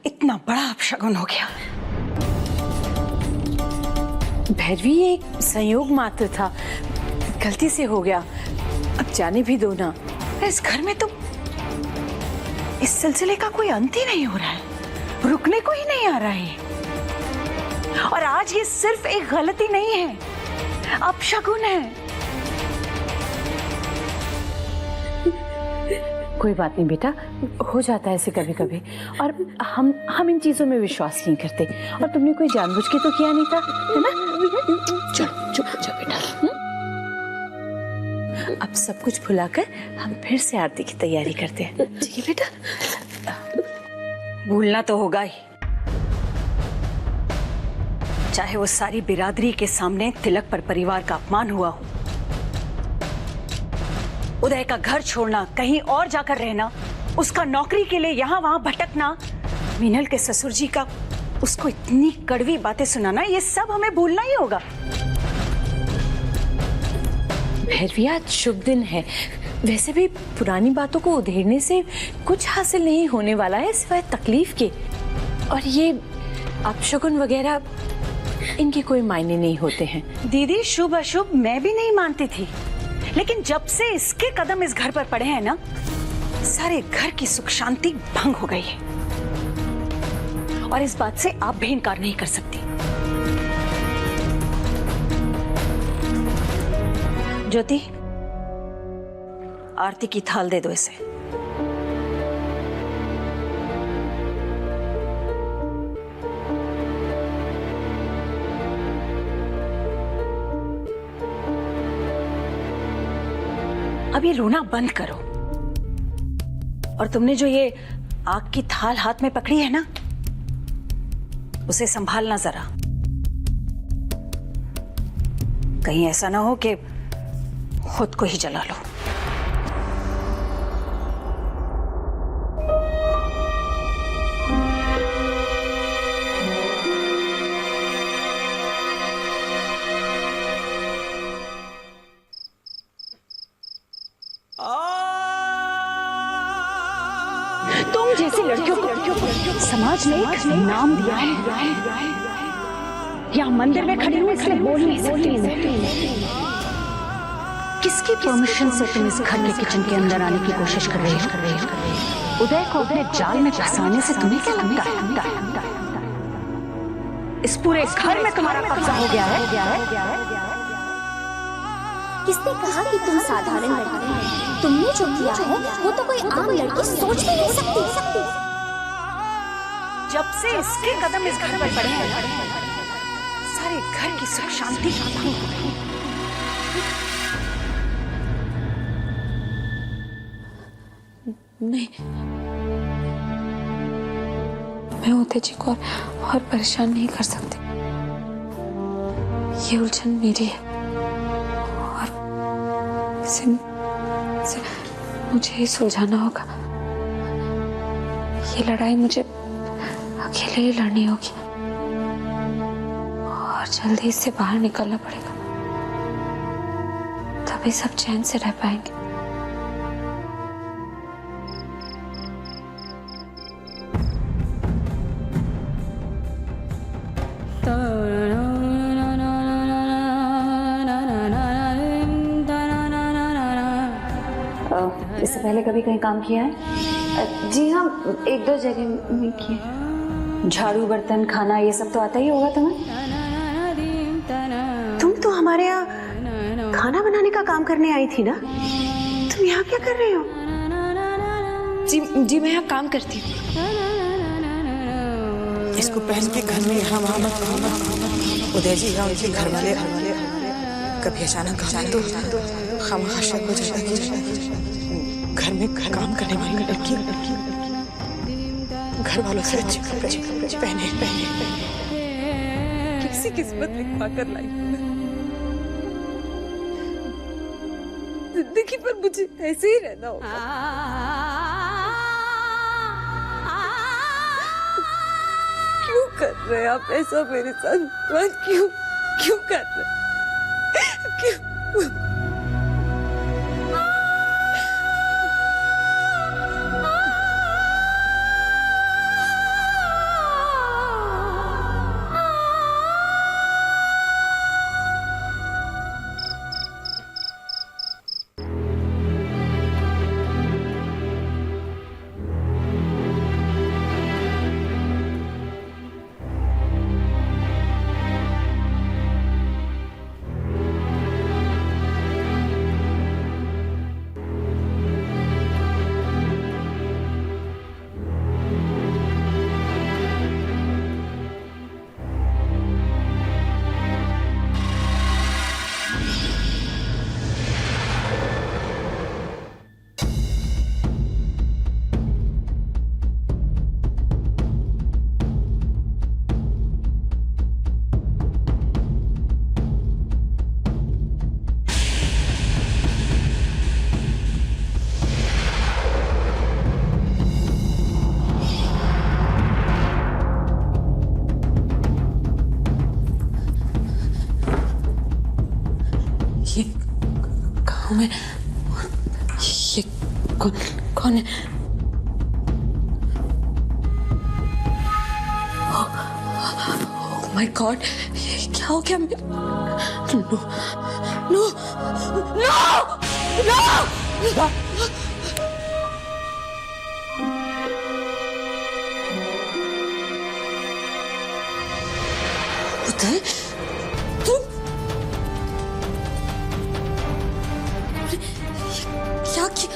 इतना बड़ा अपशगुन हो गया। भैरवी, ये एक संयोग मात्र था, गलती से हो गया, अब जाने भी दो ना। इस घर में तो इस सिलसिले का कोई अंत ही नहीं हो रहा है, रुकने को ही नहीं आ रहा है। और आज ये सिर्फ एक गलती नहीं है, अपशगुन है। कोई बात नहीं बेटा, हो जाता है ऐसे कभी कभी, और हम इन चीजों में विश्वास नहीं करते। और तुमने कोई जानबूझ के तो किया नहीं था, है ना? चलो चुप हो जाओ बेटा। अब सब कुछ भुलाकर हम फिर से आरती की तैयारी करते हैं, ठीक है बेटा? भूलना तो होगा ही, चाहे वो सारी बिरादरी के सामने तिलक पर परिवार का अपमान हुआ हो, उदय का घर छोड़ना, कहीं और जाकर रहना, उसका नौकरी के लिए यहाँ वहां भटकना, मीनल के ससुर जी का उसको इतनी कड़वी बातें सुनाना, ये सब हमें भूलना ही होगा। भैरवी, आज शुभ दिन है, वैसे भी पुरानी बातों को उधेड़ने से कुछ हासिल नहीं होने वाला है सिवाय तकलीफ के। और ये अपशगुन वगैरह, इनके कोई मायने नहीं होते हैं। दीदी, शुभ अशुभ मैं भी नहीं मानती थी, लेकिन जब से इसके कदम इस घर पर पड़े हैं ना, सारे घर की सुख शांति भंग हो गई है। और इस बात से आप भी इनकार नहीं कर सकती। ज्योति, आरती की थाल दे दो इसे। अब ये रोना बंद करो, और तुमने जो ये आग की थाल हाथ में पकड़ी है ना, उसे संभालना जरा। कहीं ऐसा ना हो कि खुद को ही जला लो। तुम जैसी लड़कियों को समाज ने एक नाम दिया है। यहाँ मंदिर में खड़ी हूँ इसलिए बोल नहीं सकती। किसकी परमिशन से तुम इस घर के किचन के अंदर आने की कोशिश कर रही हो? उदय को अपने जाल में फंसाने से तुम्हें क्या लगता है? इस पूरे घर में तुम्हारा कब्जा हो गया है। किसने कहा कि तुम साधारण लड़की हो? तुमने जो किया है वो तो कोई आम लड़की सोच भी नहीं सकती। जब से इसके कदम इस घर पर पड़े हैं, सारे घर की सुख शांति भंग हो गई। नहीं, मैं उदय जी को और परेशान नहीं कर सकती। ये उलझन मेरी है और इसे मुझे ही सुलझाना होगा। ये लड़ाई मुझे अकेले ही लड़नी होगी और जल्दी इससे बाहर निकलना पड़ेगा, तभी सब चैन से रह पाएंगे। इससे पहले कभी कहीं काम किया है? जी हाँ, 1-2 जगह में किया। झाड़ू, बर्तन, खाना, ये सब तो आता ही होगा तुम्हें। तुम तो हमारे यहाँ खाना बनाने का काम करने आई थी ना? तुम यहाँ क्या कर रही हो? जी मैं यहाँ काम करती हूँ। इसको पहन के घर में यहाँ वहाँ मत। उदय जी या उनके घर वाले कभी अचानक तो खामखा शक हो जाता है। घर में काम करने वाली लड़की घर वालों से अच्छे कपड़े पहने किसी किस्मत लिखवा कर लाई। जिंदगी पर मुझे ऐसे ही रहना होगा। क्यों कर रहे हैं आप ऐसा मेरे साथ? क्यों कर रहे हैं? क्यों? ये कौन है? माय गॉड, ये क्या हो गया? No no no no! Uday, तुम क्या किया?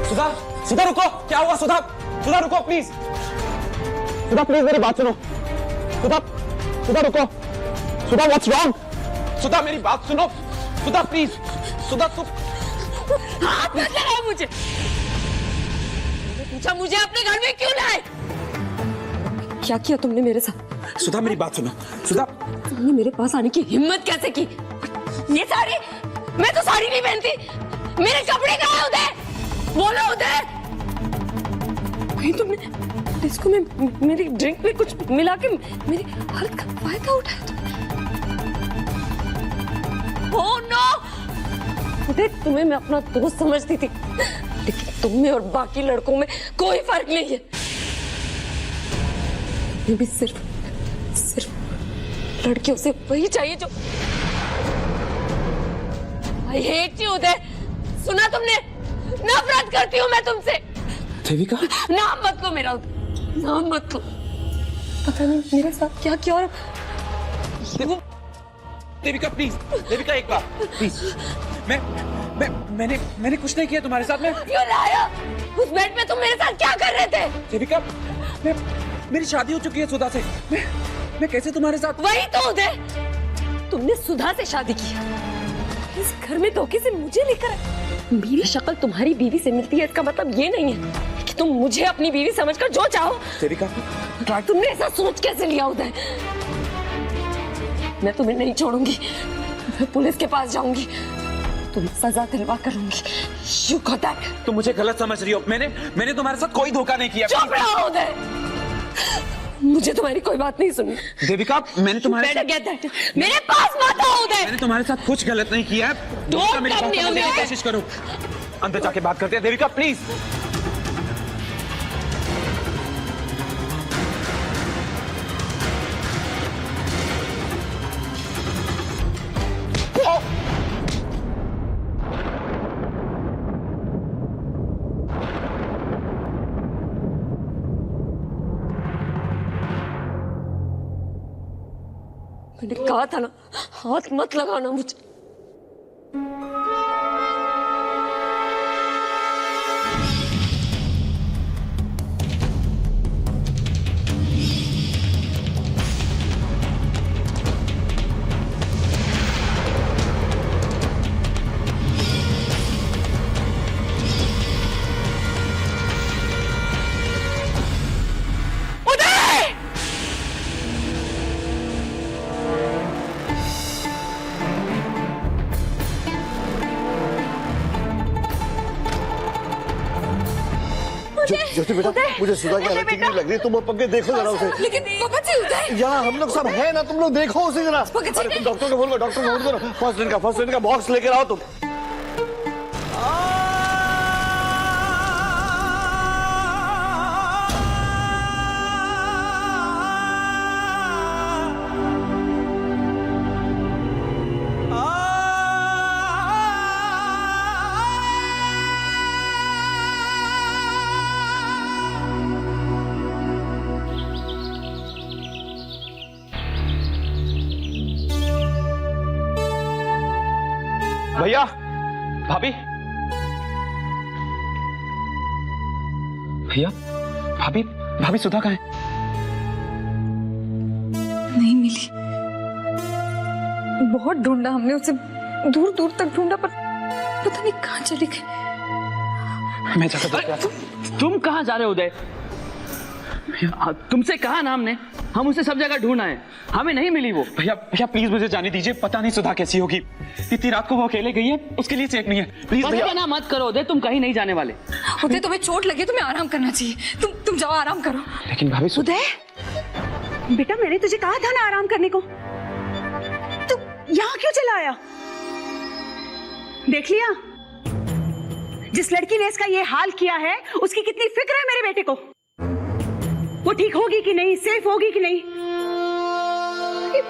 सुधा, सुधा रुको, क्या हुआ? सुधा, सुधा रुको प्लीज, सुधा प्लीज मेरी बात सुनो, सुधा, सुधा रुको, सुधा व्हाट्स रॉन्ग? सुधा मेरी बात सुनो, सुधा प्लीज, सुधा तुम हाथ मत लगाओ मुझे। पूछा मुझे अपने घर में क्यों लाए? क्या किया तुमने मेरे साथ? सुधा मेरी बात सुनो, सुधा तुमने मेरे पास आने की हिम्मत कैसे की? ये साड़ी, मैं तो साड़ी नहीं पहनती। मेरे कपड़े कहाँ हैं उदय? बोलो उदय। कहीं तुमने डिस्को में मेरी ड्रिंक में कुछ मिला के मेरी हालत का फायदा उठाया तुमने? Oh no! उदय, तुम्हें मैं अपना दोस्त समझती थी, लेकिन तुम में और बाकी लड़कों में कोई फर्क नहीं है। तुम्हें भी सिर्फ लड़कियों से वही चाहिए जो। I hate you उदय। सुना तुमने? नफरत करती हूँ मैं तुमसे। देविका, नाम मत लो मेरा उदय, नाम मत लो। पता नहीं मेरे साथ क्या किया। और देविका प्लीज, देविका एक बार प्लीज, मैंने कुछ नहीं किया तुम्हारे साथ में। क्यों लाया? उस बेड पे तुम मेरे साथ क्या कर रहे थे? देविका, मेरी शादी हो चुकी है सुधा से, मैं कैसे तुम्हारे साथ? वही तो उदय, तुमने सुधा से शादी की, इस घर में धोखे से मुझे लेकर आए। मेरी शक्ल तुम्हारी बीवी से मिलती है, इसका मतलब ये नहीं है कि तुम मुझे अपनी बीवी समझकर जो चाहो। देविका, तुमने ऐसा सोच कैसे लिया उदय? मैं तुम्हें नहीं छोड़ूंगी, मैं पुलिस के पास जाऊंगी, तुम्हें सजा दिलवा करूंगी। You got that? तुम मुझे गलत समझ रही हो। मैंने तुम्हारे साथ कोई धोखा नहीं किया। चुप रहो उदय। मुझे तुम्हारी कोई बात नहीं सुननी। देविका, मैंने तुम्हारे Better get that. मेरे पास मत आओ उदय। मैंने तुम्हारे साथ कुछ गलत नहीं किया है। Don't मेरी come बात near समझने की me. कोशिश करो। अंदर जाके बात करते हैं। देविका प्लीज। मैंने कहा था ना, हाथ मत लगाना मुझे। ज्योति बेटा, मुझे सुधा की हालत ठीक नहीं लग रही, तुम पक्के देखो जरा उसे। लेकिन पंकज जी उदय, यहाँ हम लोग सब है ना, तुम लोग देखो उसे जरा। अरे तुम डॉक्टर को बोलो, डॉक्टर को बोलो, फर्स्ट एड का बॉक्स लेकर आओ तुम। भैया, भाभी, भैया, भाभी, भाभी सुधा कहाँ है? नहीं मिली। बहुत ढूंढा हमने उसे, दूर दूर तक ढूंढा, पर पता नहीं कहाँ चली गई। मैं जाकर देखता हूं। तुम कहाँ जा रहे हो उदय? तुमसे कहा ना हमने, हम उसे सब जगह ढूंढ आए, हमें नहीं मिली वो। भैया, भैया प्लीज मुझे जाने दीजिए, पता नहीं सुधा कैसी होगी। इतनी रात को वो अकेले गई है, उसके लिए सेफ नहीं है। प्लीज भैया। मना मत करो उदय, तुम कहीं नहीं जाने वाले। उदय, तुम्हें चोट लगी, तुम्हें आराम करना चाहिए। तुम जाओ, आराम करो। लेकिन भाभी उदय, बेटा मैंने तुझे कहा था ना आराम करने को। क्यों चिल्लाया? देख लिया जिस लड़की ने इसका ये हाल किया है उसकी कितनी फिक्र है मेरे बेटे को। वो ठीक होगी कि नहीं, सेफ होगी कि नहीं।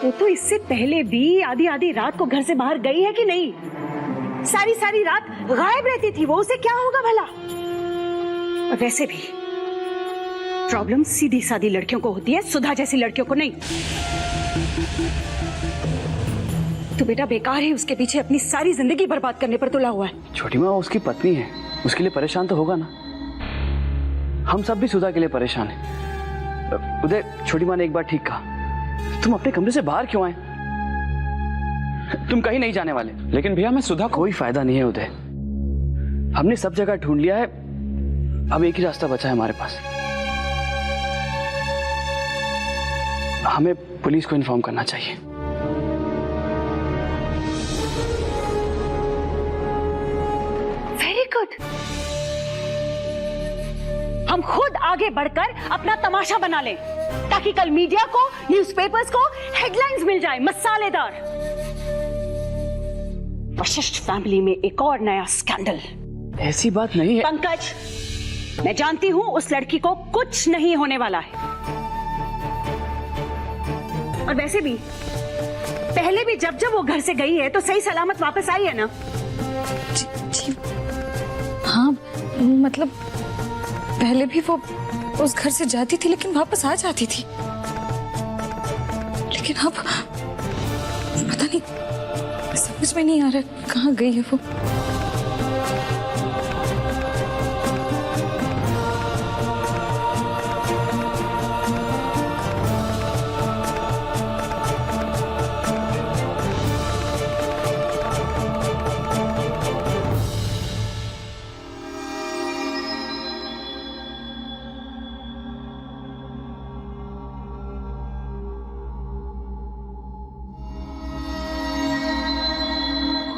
वो तो इससे पहले भी आधी आधी रात को घर से बाहर गई है कि नहीं? सारी सारी रात गायब रहती थी वो, उसे क्या होगा भला? और वैसे भी प्रॉब्लम सीधी सादी लड़कियों को होती है, सुधा जैसी लड़कियों को नहीं। तो बेटा बेकार है उसके पीछे अपनी सारी जिंदगी बर्बाद करने पर तुला हुआ है। छोटी माँ उसकी पत्नी है, उसके लिए परेशान तो होगा ना। हम सब भी सुधा के लिए परेशान हैं। उदय, छोटी माँ ने एक बार ठीक कहा, तुम अपने कमरे से बाहर क्यों आए? तुम कहीं नहीं जाने वाले। लेकिन भैया मैं सुधा, कोई फायदा नहीं है उदय, हमने सब जगह ढूंढ लिया है, अब एक ही रास्ता बचा है हमारे पास। हमें पुलिस को इन्फॉर्म करना चाहिए। वेरी गुड, हम खुद आगे बढ़कर अपना तमाशा बना लें ताकि कल मीडिया को, न्यूज़पेपर्स को हेडलाइंस मिल जाए मसालेदार। वशिष्ठ फैमिली में एक और नया स्कैंडल। ऐसी बात नहीं है पंकज, मैं जानती हूं उस लड़की को कुछ नहीं होने वाला है। और वैसे भी पहले भी जब जब वो घर से गई है तो सही सलामत वापस आई है ना? जी हाँ, मतलब पहले भी वो उस घर से जाती थी लेकिन वापस आ जाती थी, लेकिन अब पता नहीं, समझ में नहीं आ रहा कहाँ गई है वो।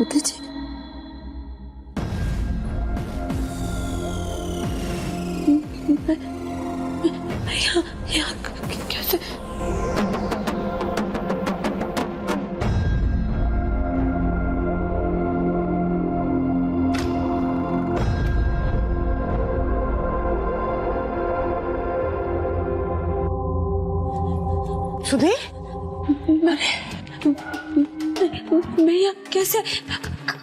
उदय जी, यहाँ कैसे? सुधे, मैं यहाँ कैसे,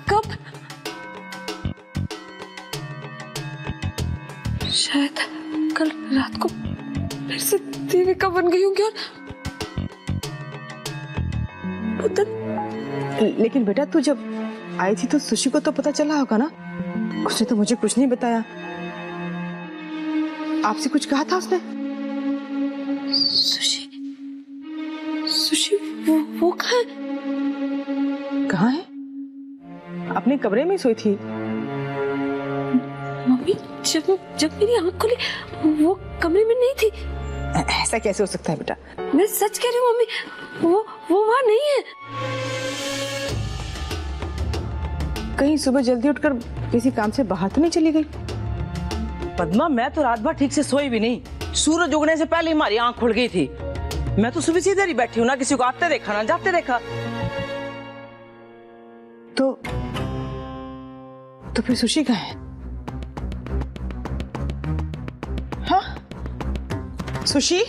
कब? शायद कल रात को फिर से देविका बन गई होंगी। और लेकिन बेटा तू जब आई थी तो सुशी को तो पता चला होगा ना? उसने तो मुझे कुछ नहीं बताया। आपसे कुछ कहा था उसने? सुशी, सुशी वो कहाँ है? कहाँ है? अपने कमरे में सोई थी। मम्मी, जब मेरी आंख खुली वो कमरे में नहीं थी। ऐसा कैसे हो सकता है बेटा? मैं सच कह रही हूँ मम्मी, वो वहाँ नहीं है। कहीं सुबह जल्दी उठकर किसी काम से बाहर तो नहीं चली गई? पद्मा, मैं तो रात भर ठीक से सोई भी नहीं। सूरज उगने से पहले हमारी आंख खुल गई थी। मैं तो सुबह से इधर ही बैठी हूँ, ना किसी को आते देखा ना जाते देखा। तो फिर सुशी कहाँ है? हाँ, सुशी?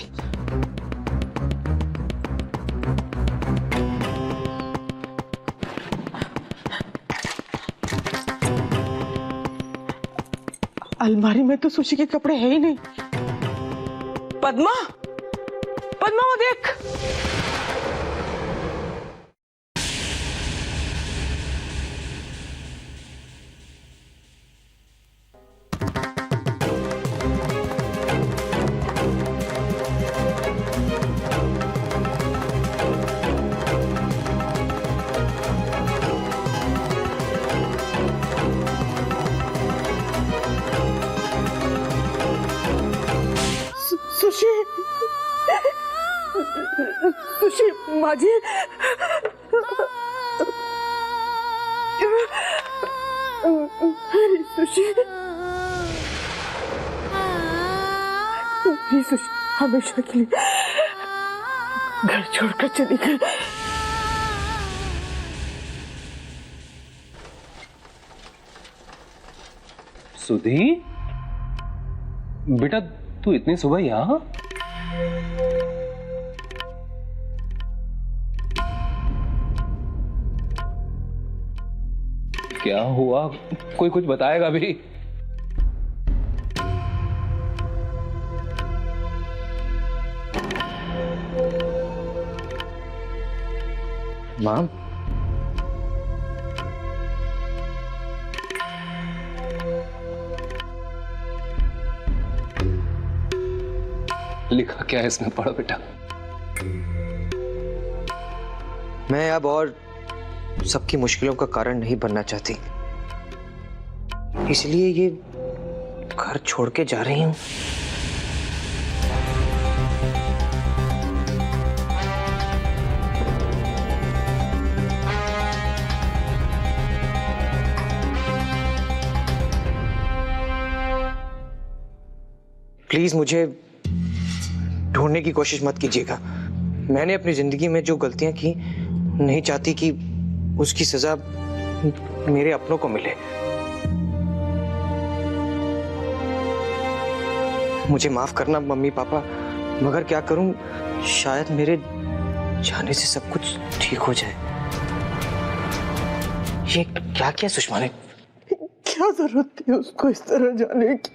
अलमारी में तो सुशी के कपड़े है ही नहीं। पद्मा, पद्मा वो देख। सुशी माँ जी, सुशी, सुशी हमेशा के लिए घर छोड़कर चली गई। सुधी, बेटा तू इतनी सुबह यहाँ? क्या हुआ? कोई कुछ बताएगा भी? माम, लिखा क्या है इसमें? पढ़ो बेटा। मैं अब और सबकी मुश्किलों का कारण नहीं बनना चाहती, इसलिए ये घर छोड़ के जा रही हूं। प्लीज मुझे ढूंढने की कोशिश मत कीजिएगा। मैंने अपनी जिंदगी में जो गलतियां की, नहीं चाहती कि उसकी सजा मेरे अपनों को मिले। मुझे माफ करना मम्मी पापा, मगर क्या करूं, शायद मेरे जाने से सब कुछ ठीक हो जाए। ये क्या किया सुषमा ने? क्या जरूरत थी उसको इस तरह जाने की?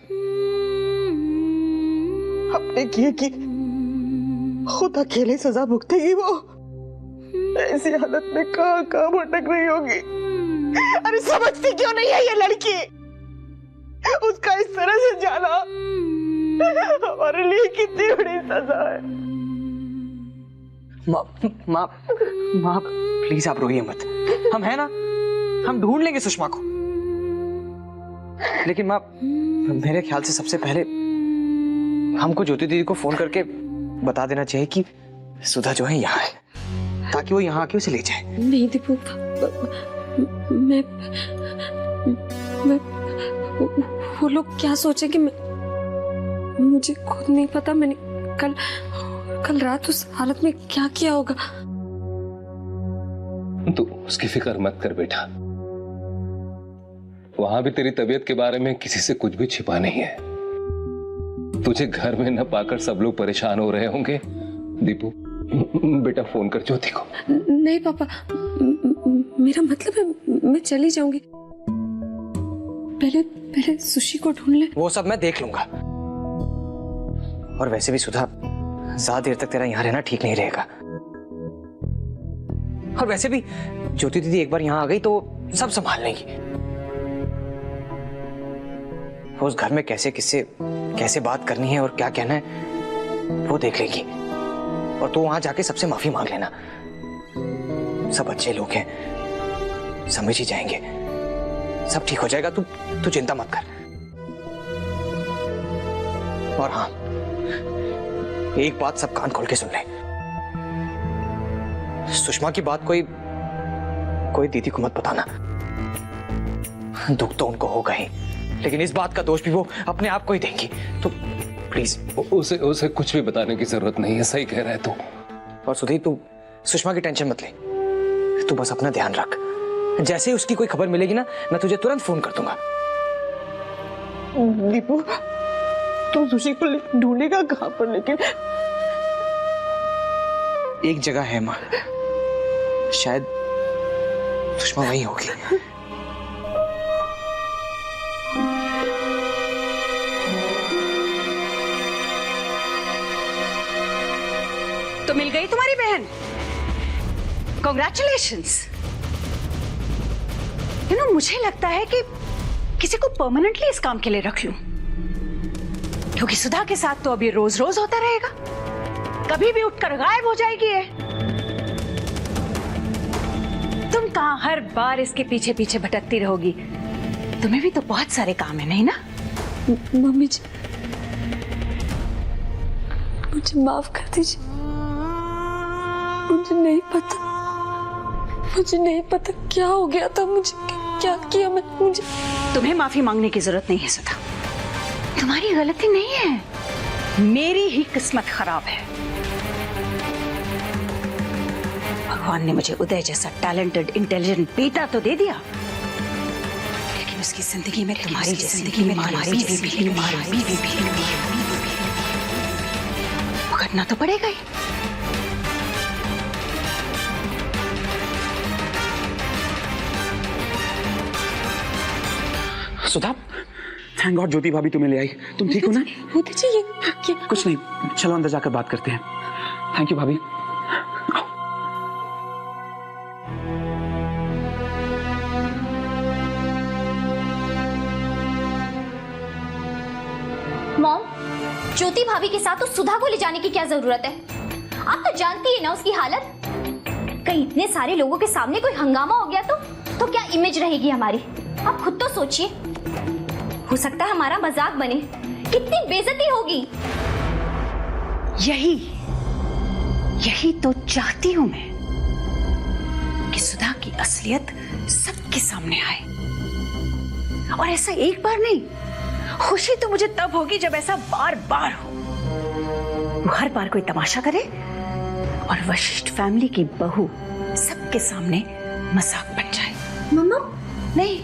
अपने किए कि खुद अकेले सजा भुगतेगी वो। ऐसी हालत में कहाँ कहाँ भटक रही होगी। अरे समझती क्यों नहीं है ये लड़की? उसका इस तरह से जाना हमारे लिए कितनी बड़ी सजा है। माँ प्लीज आप रोइए मत। हम है ना, हम ढूंढ लेंगे सुषमा को। लेकिन माँ, मेरे ख्याल से सबसे पहले हमको ज्योति दीदी को फोन करके बता देना चाहिए कि सुधा जो है यहाँ है, ताकि वो यहाँ आके उसे ले जाए। नहीं दीपू, मैं वो लोग क्या सोचेंगे, मुझे खुद नहीं पता। मैंने कल रात उस हालत में क्या किया होगा। तू उसकी फिक्र मत कर बेटा। वहां भी तेरी तबीयत के बारे में किसी से कुछ भी छिपा नहीं है। तुझे घर में न पाकर सब लोग परेशान हो रहे होंगे। दीपू बेटा फोन कर ज्योति को। नहीं पापा, मेरा मतलब है मैं चली जाऊंगी। पहले सुशी को ढूंढ ले। वो सब मैं देख लूंगा। और वैसे भी सुधा, ज्यादा देर तक तेरा यहाँ रहना ठीक नहीं रहेगा। और वैसे भी ज्योति दीदी एक बार यहाँ आ गई तो सब संभाल लेंगी। उस घर में कैसे किससे कैसे बात करनी है और क्या कहना है वो देख लेगी। और तू वहां जाके सबसे माफी मांग लेना। सब अच्छे लोग हैं, समझ ही जाएंगे, सब ठीक हो जाएगा। तू चिंता मत कर। और हाँ, एक बात सब कान खोल के सुन ले। सुषमा की बात कोई दीदी को मत बताना। दुख तो उनको होगा ही, लेकिन इस बात का दोष भी वो अपने आप को ही देंगी। तो प्लीज उसे कुछ भी बताने की जरूरत नहीं है। सही कह रहा है तू। और सुधीर, तू सुषमा की टेंशन मत ले। तू बस अपना ध्यान रख। जैसे ही उसकी कोई खबर मिलेगी ना, मैं तुझे तुरंत फोन कर दूंगा। दीपू, तू सुशी को ढूंढेगा कहाँ पर? लेकिन एक जगह है माँ, शायद सुषमा वहीं होगी। तो मिल गई तुम्हारी बहन। कॉन्ग्रेचुलेशंस। मुझे लगता है कि किसी को परमानेंटली इस काम के लिए रख लूं, क्योंकि सुधा के साथ तो अभी रोज रोज होता रहेगा। कभी भी उठकर गायब हो जाएगी है। तुम कहां हर बार इसके पीछे पीछे भटकती रहोगी? तुम्हें भी तो बहुत सारे काम है, नहीं ना? मम्मी जी, मुझे माफ कर दीजिए। मुझे नहीं पता क्या हो गया था मुझे, क्या किया मैं। मुझे तुम्हें माफी मांगने की जरूरत नहीं है सुधा। तुम्हारी गलती नहीं है, मेरी ही किस्मत खराब है। भगवान ने मुझे उदय जैसा टैलेंटेड इंटेलिजेंट बेटा तो दे दिया, लेकिन उसकी जिंदगी में तुम्हारी जिंदगी में भुगतना तो पड़ेगा ही। सुधा, थैंक गॉड ज्योति भाभी तुम्हें ले आई। तुम ठीक हो ना? होता चाहिए क्या? कुछ नहीं, चलो अंदर जाकर बात करते हैं। थैंक यू भाभी। मॉम, ज्योति भाभी के साथ तो सुधा को ले जाने की क्या जरूरत है? आप तो जानती है ना उसकी हालत। कहीं इतने सारे लोगों के सामने कोई हंगामा हो गया तो क्या इमेज रहेगी हमारी? आप खुद तो सोचिए, हो सकता है हमारा मजाक बने, कितनी बेइज्जती होगी। यही तो चाहती हूं मैं कि सुधा की असलियत सबके सामने आए। और ऐसा एक बार नहीं, खुशी तो मुझे तब होगी जब ऐसा बार बार हो। वो हर बार कोई तमाशा करे और वशिष्ठ फैमिली की बहू सबके सामने मजाक बन जाए। मम्मा, नहीं,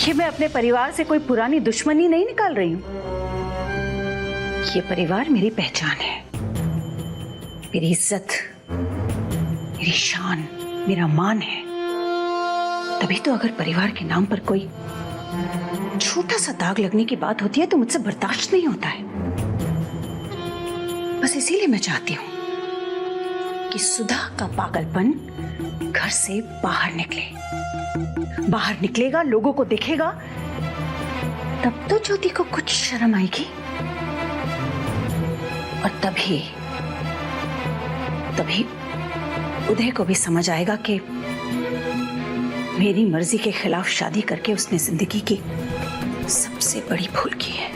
ये मैं अपने परिवार से कोई पुरानी दुश्मनी नहीं निकाल रही हूं। ये परिवार मेरी पहचान है, मेरी इज्जत, मेरी शान, मेरा मान है। तभी तो अगर परिवार के नाम पर कोई छोटा सा दाग लगने की बात होती है तो मुझसे बर्दाश्त नहीं होता है। बस इसीलिए मैं चाहती हूं कि सुधा का पागलपन घर से बाहर निकलेगा, लोगों को दिखेगा, तब तो ज्योति को कुछ शर्म आएगी। और तभी उदय को भी समझ आएगा कि मेरी मर्जी के खिलाफ शादी करके उसने जिंदगी की सबसे बड़ी भूल की है।